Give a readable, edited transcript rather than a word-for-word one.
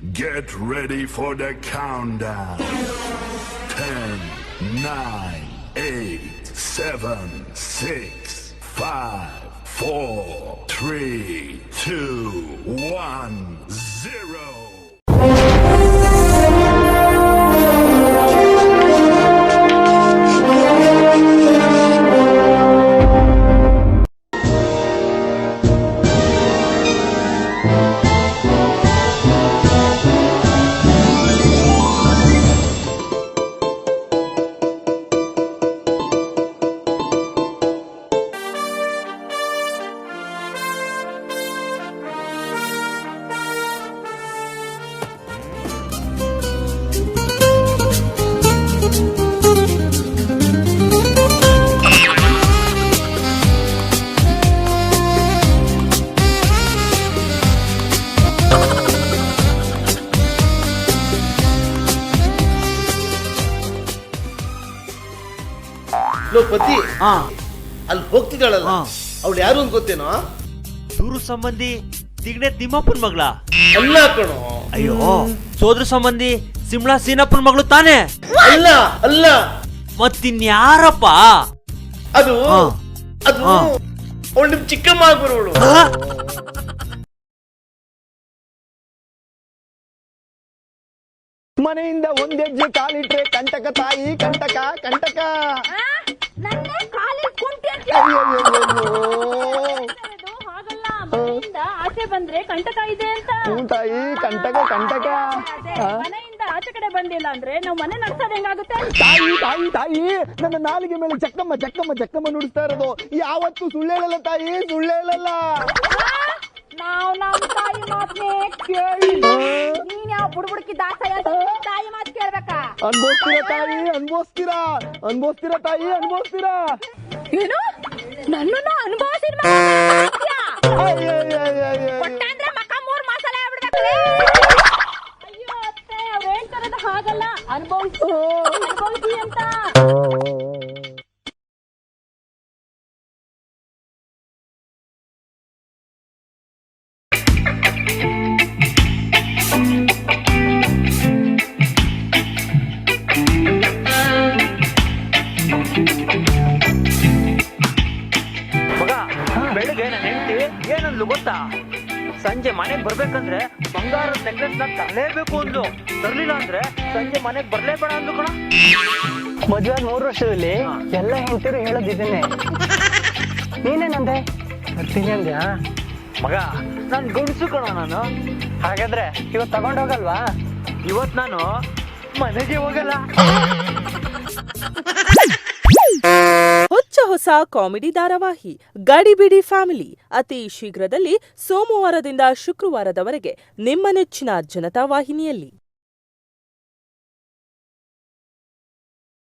Get ready for the countdown. 10, 9, 8, 7, 6, 5, 4, 3, 2, 1, 0. Low ಪತಿ, ಅಲ್ಲಿ ಹೋಗ್ತಿದ್ದಾಳಲ್ಲ ಅವಳು ಯಾರು ಅಂತ ಗೊತ್ತೇನೋ? ದೂರ ಸಂಬಂಧಿ ತಿಗಣೆ ತಿಮ್ಮಪ್ಪನ ಮಗಳ. ಅಲ್ಲ ಕಣೋ. ಅಯ್ಯೋ, ಸೋದ್ರ ಸಂಬಂಧಿ ಸಿಮ್ಲಾ ಸೀನಪ್ಪನ ಮಗಳು ತಾನೆ? ಅಲ್ಲ ಅಲ್ಲ, ಮತ್ತಿನ್ಯಾರಪ್ಪ? ಅದು ಅದು ಅವಳು ನಿಮ್ ಚಿಕ್ಕಮ್ಮ ಆಗ್ಬರೋಳು. ಮನೆಯಿಂದ ಒಂದೆಜ್ಜೆ ಕಾಲಿಟ್ರೆ ಕಂಟಕ ತಾಯಿ ಕಂಟಕ ಕಂಟಕ. ಆಚೆ ಬಂದ್ರೆ ಕಂಟಕ ಇದೆ ಅಂತ. ತಾಯಿ ಕಂಟಕ ಕಂಟಕ. ಮನೆಯಿಂದ ಆಚೆ ಕಡೆ ಬಂದಿಲ್ಲ ಅಂದ್ರೆ ನಾವು ಮನೆ ನಡ್ಸೋದ್ ಹೆಂಗಾಗುತ್ತೆ? ತಾಯಿ ತಾಯಿ ತಾಯಿ, ನನ್ನ ನಾಲಿಗೆ ಮೇಲೆ ಚಕ್ಕಮ್ಮ ಚಕ್ಕಮ್ಮ ಚಕ್ಕಮ್ಮ ನುಡಿಸ್ತಾ ಇರೋದು. ಯಾವತ್ತು ಸುಳ್ಳು ಹೇಳಲ್ಲ ತಾಯಿ, ಸುಳ್ಳು ಹೇಳಲ್ಲ. ನಾವು ನಮ್ಮ ತಾಯಿ ಮಾತನ್ನೇ ಕೇಳಿ. ನೀನ್ ಯಾವ ಬುಡ್ಬುಡ್ಕಿ ದಾಸಯ್ಯ ತಾಯಿ ಮಾತು ಕೇಳ್ಬೇಕಾ? ಅನ್ಭವಿಸ್ತೀರಾ ತಾಯಿ, ಅನ್ಭವಿಸ್ತೀರಾ ಅನ್ಭವಿಸ್ತೀರಾ ತಾಯಿ, ಅನ್ಭವಿಸ್ತೀರಾ. ಏನು ನನ್ನನ್ನು ಅನುಭವಿಸಿದ ಕೊಟ್ಟಂದ್ರೆ ಮಕ್ಕ 3 ಮಸಾಲೆ ಆಗ್ಬಿಡ್ಬೇಕು. ಅಯ್ಯೋ ಅತ್ತೆ, ಅವ್ರು ಹೇಳ್ತಾರದ ಹಾಗಲ್ಲ, ಅನುಭವಿಸಿ ಅಂತ. ಮಗ, ಬೆಳಿಗ್ಗೆ ನನ್ನ ಹೆಂಡತಿ ಏನಂದ್ಲು ಗೊತ್ತಾ? ಸಂಜೆ ಮನೆಗ್ ಬರ್ಬೇಕಂದ್ರೆ ಬಂಗಾರದ ನೆಕ್ಲೆಸ್ ನ ತರಲೇಬೇಕು ಅಂದ್ಲು. ತರ್ಲಿಲ್ಲ ಅಂದ್ರೆ ಸಂಜೆ ಮನೆಗ್ ಬರ್ಲೇಬೇಡ ಅಂದ್ಲು ಕಣ. ಮದುವೆ 3 ವರ್ಷದಲ್ಲಿ ಎಲ್ಲ ಹೆಂಡತಿರು ಹೇಳೋದಿದ್ದೇನೆ. ನೀನೇನಂದೆ? ಬರ್ತೀನಿ ಅಂದ್ಯಾ? ಮಗ, ನಾನ್ ಗಂಡಸು ಕಣ ನಾನು. ಹಾಗಾದ್ರೆ ಇವತ್ತು ತಗೊಂಡ್ ಹೋಗಲ್ವಾ? ಇವತ್ ನಾನು ಮನೆಗೆ ಹೋಗಲ್ಲ. ಹೊಸ ಕಾಮಿಡಿ ಧಾರಾವಾಹಿ ಗಡಿಬಿಡಿ ಫ್ಯಾಮಿಲಿ ಅತಿ ಶೀಘ್ರದಲ್ಲಿ ಸೋಮವಾರದಿಂದ ಶುಕ್ರವಾರದವರೆಗೆ ನಿಮ್ಮ ನೆಚ್ಚಿನ ಜನತಾ ವಾಹಿನಿಯಲ್ಲಿ.